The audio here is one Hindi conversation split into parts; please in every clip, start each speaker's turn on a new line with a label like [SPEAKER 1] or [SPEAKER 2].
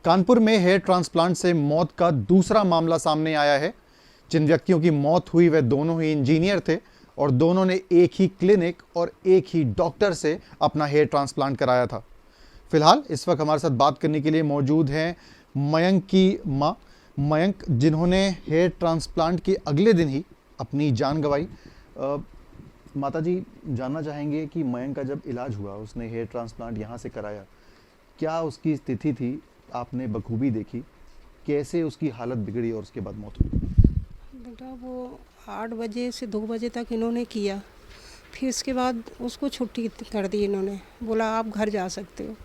[SPEAKER 1] कानपुर में हेयर ट्रांसप्लांट से मौत का दूसरा मामला सामने आया है। जिन व्यक्तियों की मौत हुई वे दोनों ही इंजीनियर थे और दोनों ने एक ही क्लिनिक और एक ही डॉक्टर से अपना हेयर ट्रांसप्लांट कराया था। फिलहाल इस वक्त हमारे साथ बात करने के लिए मौजूद हैं मयंक की मां मयंक, जिन्होंने हेयर ट्रांसप्लांट के अगले दिन ही अपनी जान गंवाई। माता जी, जानना चाहेंगे कि मयंक का जब इलाज हुआ, उसने हेयर ट्रांसप्लांट यहाँ से कराया, क्या उसकी स्थिति थी, आपने बखूबी देखी, कैसे उसकी हालत बिगड़ी और उसके बाद मौत हुई?
[SPEAKER 2] बेटा वो 8 बजे से 2 बजे तक इन्होंने किया, फिर इसके बाद उसको छुट्टी कर दी इन्होंने, बोला आप घर जा सकते हो।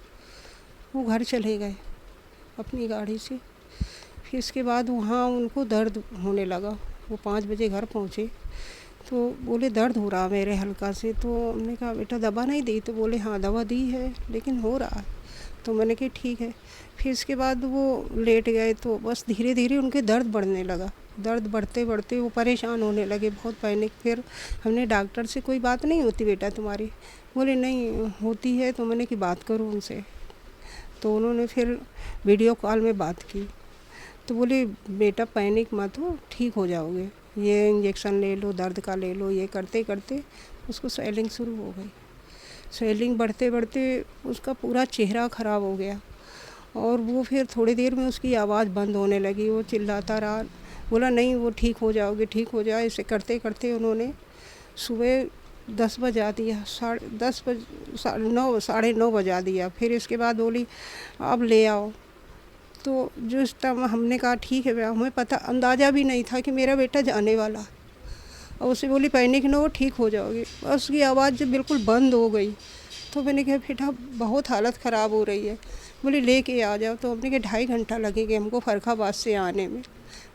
[SPEAKER 2] वो घर चले गए अपनी गाड़ी से। फिर इसके बाद वहाँ उनको दर्द होने लगा। वो 5 बजे घर पहुँचे तो बोले दर्द हो रहा मेरे हल्का से। तो हमने कहा बेटा दवा नहीं दी? तो बोले हाँ दवा दी है लेकिन हो रहा है। तो मैंने कहा ठीक है। फिर इसके बाद वो लेट गए तो बस धीरे धीरे उनके दर्द बढ़ने लगा। दर्द बढ़ते बढ़ते वो परेशान होने लगे, बहुत पैनिक। फिर हमने डॉक्टर से कोई बात नहीं होती बेटा तुम्हारी? बोले नहीं होती है। तो मैंने कि बात करूँ उनसे। तो उन्होंने फिर वीडियो कॉल में बात की। तो बोले बेटा पैनिक मत हो, ठीक हो जाओगे, ये इंजेक्शन ले लो, दर्द का ले लो। ये करते करते उसको स्वेलिंग शुरू हो गई। स्वेलिंग बढ़ते बढ़ते उसका पूरा चेहरा ख़राब हो गया और वो फिर थोड़ी देर में उसकी आवाज़ बंद होने लगी। वो चिल्लाता रहा, बोला नहीं वो ठीक हो जाओगे, ठीक हो जाए। ऐसे करते करते उन्होंने सुबह 10 बजा दिया, 10:30 साढ़े 9 बजा दिया। फिर इसके बाद बोली अब ले आओ। तो जो इस टाइम हमने कहा ठीक है, हमें पता अंदाज़ा भी नहीं था कि मेरा बेटा जाने वाला। और उसे बोली पैनिक न हो, ठीक हो जाओगे। बस उसकी आवाज़ जब बिल्कुल बंद हो गई तो मैंने कहा बेटा बहुत हालत ख़राब हो रही है। बोली लेके आ जाओ। तो हमने कहा 2.5 घंटा लगेगा हमको फर्रुखाबाद से आने में।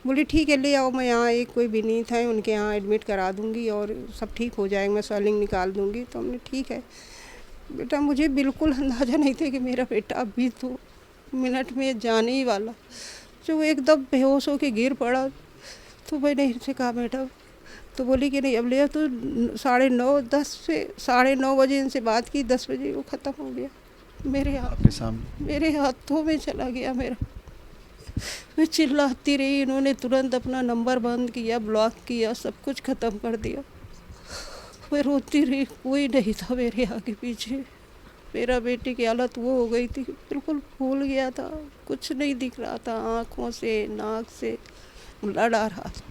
[SPEAKER 2] बोली ठीक है ले आओ, मैं यहाँ एक कोई विनीत है उनके यहाँ एडमिट करा दूँगी और सब ठीक हो जाएगा, मैं स्वेलिंग निकाल दूँगी। तो हमने ठीक है। बेटा मुझे बिल्कुल अंदाज़ा नहीं था कि मेरा बेटा अभी तो मिनट में जाने ही वाला। जो वो एकदम बेहोश होकर गिर पड़ा तो मैंने इनसे कहा बेटा, तो बोली कि नहीं अब ले। तो 9:30 बजे इनसे बात की, 10 बजे वो ख़त्म हो गया मेरे
[SPEAKER 1] आपके सामने?
[SPEAKER 2] मेरे हाथों में चला गया मेरा। मैं चिल्लाती रही, इन्होंने तुरंत अपना नंबर बंद किया, ब्लॉक किया, सब कुछ ख़त्म कर दिया। मैं रोती रही, कोई नहीं था मेरे आगे पीछे। मेरा बेटे की हालत वो हो गई थी, बिल्कुल फूल गया था, कुछ नहीं दिख रहा था, आँखों से नाक से ब्लड आ रहा था।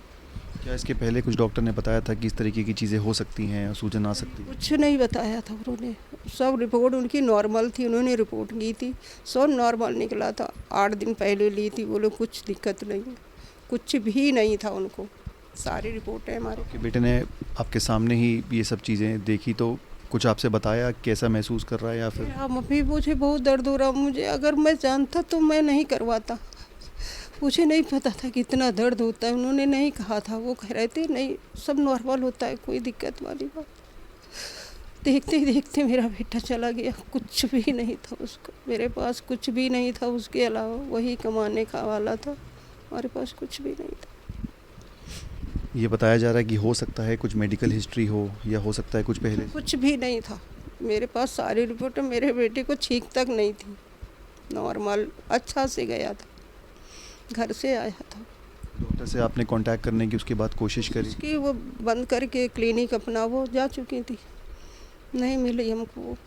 [SPEAKER 1] क्या इसके पहले कुछ डॉक्टर ने बताया था कि इस तरीके की चीज़ें हो सकती हैं, सूजन आ सकती है?
[SPEAKER 2] कुछ नहीं बताया था उन्होंने। सब रिपोर्ट उनकी नॉर्मल थी, उन्होंने रिपोर्ट की थी, सब नॉर्मल निकला था। 8 दिन पहले ली थी, बोले कुछ दिक्कत नहीं, कुछ भी नहीं था उनको। सारी रिपोर्टें हमारे।
[SPEAKER 1] आपके बेटे ने आपके सामने ही ये सब चीज़ें देखी तो कुछ आपसे बताया कैसा महसूस कर रहा है या फिर?
[SPEAKER 2] हम अभी मुझे बहुत दर्द हो रहा, मुझे अगर मैं जानता तो मैं नहीं करवाता। मुझे नहीं पता था कि इतना दर्द होता है, उन्होंने नहीं कहा था। वो कह रहे थे नहीं सब नॉर्मल होता है, कोई दिक्कत वाली बात। देखते ही देखते मेरा बेटा चला गया, कुछ भी नहीं था उसको, मेरे पास कुछ भी नहीं था उसके अलावा, वही कमाने का वाला था, हमारे पास कुछ भी नहीं था।
[SPEAKER 1] ये बताया जा रहा है कि हो सकता है कुछ मेडिकल हिस्ट्री हो या हो सकता है कुछ पहले?
[SPEAKER 2] कुछ भी नहीं था मेरे पास, सारी रिपोर्ट मेरे बेटे को छींक तक नहीं थी, नॉर्मल अच्छा से गया था, घर से आया था।
[SPEAKER 1] डॉक्टर से आपने कांटेक्ट करने की उसके बाद कोशिश करी?
[SPEAKER 2] उसकी वो बंद करके क्लिनिक अपना वो जा चुकी थी, नहीं मिली हमको।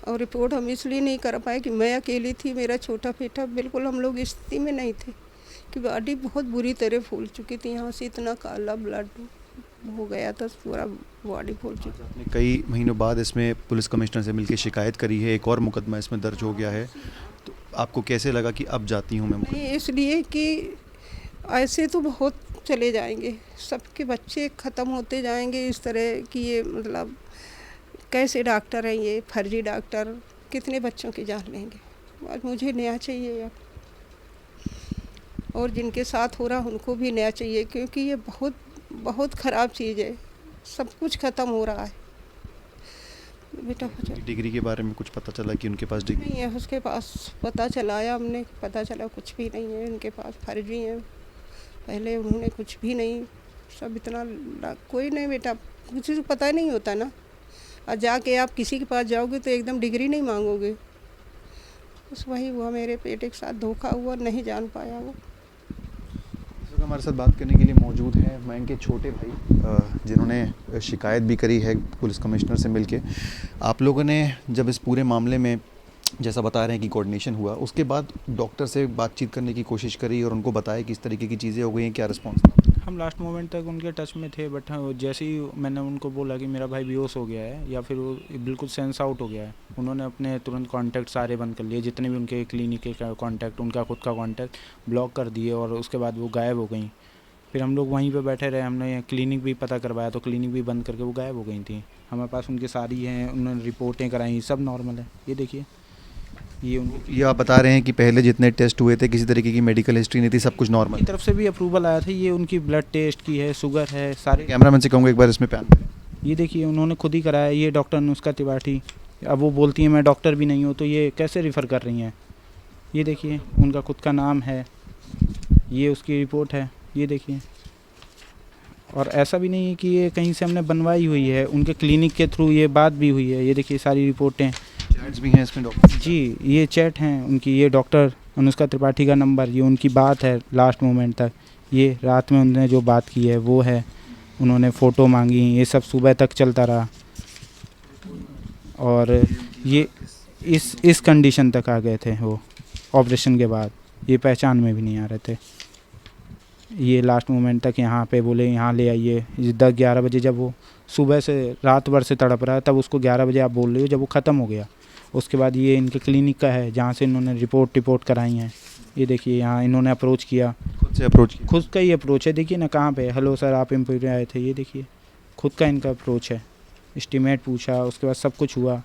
[SPEAKER 2] और रिपोर्ट हम इसलिए नहीं कर पाए कि मैं अकेली थी, मेरा छोटा बेटा, बिल्कुल हम लोग स्थिति में नहीं थे कि बॉडी बहुत बुरी तरह फूल चुकी थी, यहाँ से इतना काला ब्लड हो गया था, पूरा बॉडी फूल चुकी।
[SPEAKER 1] आपने कई महीनों बाद इसमें पुलिस कमिश्नर से मिलकर शिकायत करी है, एक और मुकदमा इसमें दर्ज हो गया है, तो आपको कैसे लगा कि अब जाती हूँ मैं?
[SPEAKER 2] नहीं इसलिए कि ऐसे तो बहुत चले जाएंगे, सबके बच्चे ख़त्म होते जाएंगे इस तरह की, ये मतलब कैसे डॉक्टर हैं ये, फर्जी डॉक्टर कितने बच्चों की जान लेंगे। आज मुझे न्याय चाहिए अब, और जिनके साथ हो रहा उनको भी न्याय चाहिए, क्योंकि ये बहुत बहुत ख़राब चीज़ है, सब कुछ ख़त्म हो रहा है। बेटा
[SPEAKER 1] डिग्री के बारे में कुछ पता चला कि उनके पास डिग्री
[SPEAKER 2] नहीं है, उसके पास पता चलाया हमने, पता चला कुछ भी नहीं है उनके पास, फर्जी हैं। पहले उन्होंने कुछ भी नहीं, सब इतना कोई नहीं बेटा, किसी को पता नहीं होता ना। और जाके आप किसी के पास जाओगे तो एकदम डिग्री नहीं मांगोगे, बस वही हुआ, मेरे बेटे के साथ धोखा हुआ, नहीं जान पाया वो।
[SPEAKER 1] इस वक्त हमारे साथ बात करने के लिए मौजूद हैं मयंक के छोटे भाई, जिन्होंने शिकायत भी करी है पुलिस कमिश्नर से मिलके। आप लोगों ने जब इस पूरे मामले में, जैसा बता रहे हैं कि कोऑर्डिनेशन हुआ, उसके बाद डॉक्टर से बातचीत करने की कोशिश करी और उनको बताया कि इस तरीके की चीज़ें हो गई हैं, क्या रिस्पॉन्स था?
[SPEAKER 3] हम लास्ट मोमेंट तक उनके टच में थे, बट हाँ, जैसे ही मैंने उनको बोला कि मेरा भाई बेहोश हो गया है या फिर वो बिल्कुल सेंस आउट हो गया है, उन्होंने अपने तुरंत कांटेक्ट सारे बंद कर लिए, जितने भी उनके क्लिनिक के कांटेक्ट, उनका खुद का कांटेक्ट ब्लॉक कर दिए और उसके बाद वो गायब हो गई। फिर हम लोग वहीं पे बैठे रहे, हमने क्लिनिक भी पता करवाया तो क्लिनिक भी बंद करके वो गायब हो गई थी। हमारे पास उनकी सारी हैं, उन्होंने रिपोर्टें कराई, सब नॉर्मल है। ये देखिए, ये उनकी
[SPEAKER 1] ये आप बता रहे हैं कि पहले जितने टेस्ट हुए थे किसी तरीके की मेडिकल हिस्ट्री नहीं थी, सब कुछ नॉर्मल?
[SPEAKER 3] की तरफ से भी अप्रूवल आया था। ये उनकी ब्लड टेस्ट की है, शुगर है, सारे।
[SPEAKER 1] कैमरामैन से कहूँगा एक बार इसमें पैन करें।
[SPEAKER 3] ये देखिए, उन्होंने खुद ही कराया। ये डॉक्टर अनुष्का त्रिपाठी, अब वो बोलती हैं मैं डॉक्टर भी नहीं हूँ, तो ये कैसे रेफ़र कर रही हैं? ये देखिए, उनका खुद का नाम है, ये उसकी रिपोर्ट है, ये देखिए। और ऐसा भी नहीं है कि ये कहीं से हमने बनवाई हुई है, उनके क्लिनिक के थ्रू ये बात भी हुई है। ये देखिए सारी रिपोर्टें,
[SPEAKER 1] चैट्स भी हैं इसमें डॉक्टर?
[SPEAKER 3] जी ये चैट हैं उनकी। ये डॉक्टर अनुष्का त्रिपाठी का नंबर, ये उनकी बात है लास्ट मोमेंट तक। ये रात में उन्होंने जो बात की है वो है, उन्होंने फ़ोटो मांगी, ये सब सुबह तक चलता रहा और ये इस कंडीशन तक आ गए थे वो ऑपरेशन के बाद। ये पहचान में भी नहीं आ रहे थे। ये लास्ट मोमेंट तक यहाँ पे बोले यहाँ ले आइए 10-11 बजे, जब वो सुबह से रात भर से तड़प रहा है, तब उसको 11 बजे आप बोल रहे हो, जब वो ख़त्म हो गया। उसके बाद ये इनके क्लिनिक का है जहाँ से इन्होंने रिपोर्ट कराई हैं। ये देखिए, यहाँ इन्होंने अप्रोच किया,
[SPEAKER 1] खुद से अप्रोच किया?
[SPEAKER 3] खुद का ही अप्रोच है। देखिए ना कहाँ पे, हेलो सर आप एम्प्लॉय आए थे, ये देखिए खुद का इनका अप्रोच है। एस्टीमेट पूछा, उसके बाद सब कुछ हुआ,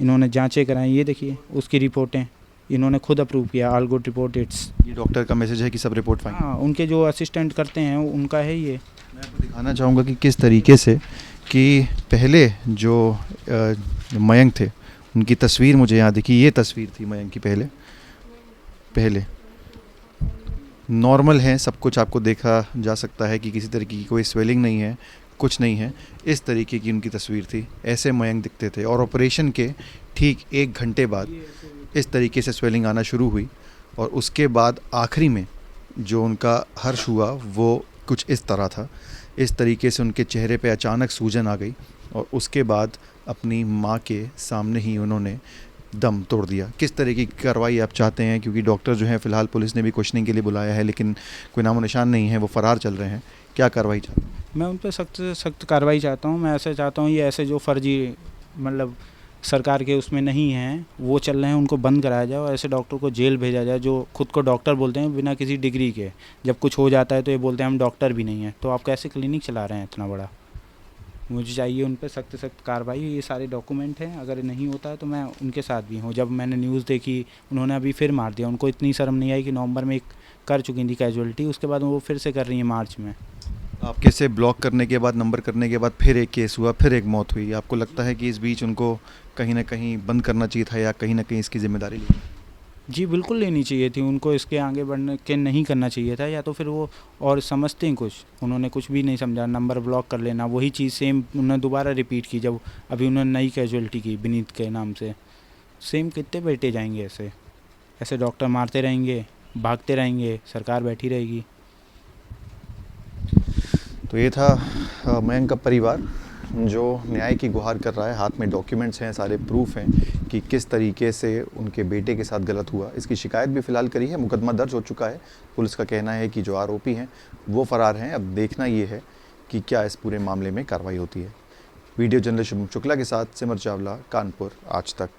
[SPEAKER 3] इन्होंने जांचें कराई। ये देखिए उसकी रिपोर्टें इन्होंने खुद अप्रूव किया, ऑल गुड रिपोर्ट इट्स।
[SPEAKER 1] ये डॉक्टर का मैसेज है कि सब रिपोर्ट फाइन?
[SPEAKER 3] हाँ, उनके जो असिस्टेंट करते हैं उनका है ये।
[SPEAKER 1] मैं आपको दिखाना चाहूँगा कि किस तरीके से कि पहले जो मयंक थे उनकी तस्वीर मुझे यहाँ दिखी। ये तस्वीर थी मयंक की पहले नॉर्मल है, सब कुछ आपको देखा जा सकता है कि किसी तरीके की कोई स्वेलिंग नहीं है, कुछ नहीं है। इस तरीके की उनकी तस्वीर थी, ऐसे मयंक दिखते थे। और ऑपरेशन के ठीक 1 घंटे बाद इस तरीके से स्वेलिंग आना शुरू हुई और उसके बाद आखिरी में जो उनका हर्ष हुआ वो कुछ इस तरह था। इस तरीके से उनके चेहरे पे अचानक सूजन आ गई और उसके बाद अपनी माँ के सामने ही उन्होंने दम तोड़ दिया। किस तरीके की कार्रवाई आप चाहते हैं? क्योंकि डॉक्टर जो हैं फ़िलहाल पुलिस ने भी क्वेश्चनिंग के लिए बुलाया है, लेकिन कोई नामो निशान नहीं है, वो फ़रार चल रहे हैं। क्या कार्रवाई चाहते हैं?
[SPEAKER 3] मैं उन पर सख्त से सख्त कार्रवाई चाहता हूँ। मैं ऐसे चाहता हूँ ये ऐसे जो फर्जी मतलब सरकार के उसमें नहीं हैं वो चल रहे हैं, उनको बंद कराया जाए और ऐसे डॉक्टर को जेल भेजा जाए जो खुद को डॉक्टर बोलते हैं बिना किसी डिग्री के। जब कुछ हो जाता है तो ये बोलते हैं हम डॉक्टर भी नहीं हैं। तो आप कैसे क्लिनिक चला रहे हैं इतना बड़ा? मुझे चाहिए उन पर सख्त सख्त कार्रवाई। ये सारे डॉक्यूमेंट हैं, अगर नहीं होता है तो मैं उनके साथ भी हूँ। जब मैंने न्यूज़ देखी उन्होंने अभी फिर मार दिया, उनको इतनी शर्म नहीं आई कि नवंबर में एक कर चुकी थी कैजुअलिटी, उसके बाद वो फिर से कर रही हैं मार्च में।
[SPEAKER 1] आपके से ब्लॉक करने के बाद, नंबर करने के बाद फिर एक केस हुआ, फिर एक मौत हुई। आपको लगता है कि इस बीच उनको कहीं ना कहीं बंद करना चाहिए था या कहीं ना कहीं इसकी जिम्मेदारी ली?
[SPEAKER 3] जी बिल्कुल लेनी चाहिए थी उनको, इसके आगे बढ़ने के नहीं करना चाहिए था। या तो फिर वो और समझते हैं कुछ, उन्होंने कुछ भी नहीं समझा, नंबर ब्लॉक कर लेना, वही चीज़ सेम उन्होंने दोबारा रिपीट की जब अभी उन्होंने नई कैजुअलिटी की विनीत के नाम से। सेम कितने बैठे जाएंगे ऐसे? ऐसे डॉक्टर मारते रहेंगे, भागते रहेंगे, सरकार बैठी रहेगी।
[SPEAKER 1] तो ये था मयंक का परिवार जो न्याय की गुहार कर रहा है। हाथ में डॉक्यूमेंट्स हैं, सारे प्रूफ हैं कि किस तरीके से उनके बेटे के साथ गलत हुआ। इसकी शिकायत भी फ़िलहाल करी है, मुकदमा दर्ज हो चुका है। पुलिस का कहना है कि जो आरोपी हैं वो फ़रार हैं। अब देखना ये है कि क्या इस पूरे मामले में कार्रवाई होती है। वीडियो जर्नलिस्ट शुभम शुक्ला के साथ सिमर चावला, कानपुर आज तक।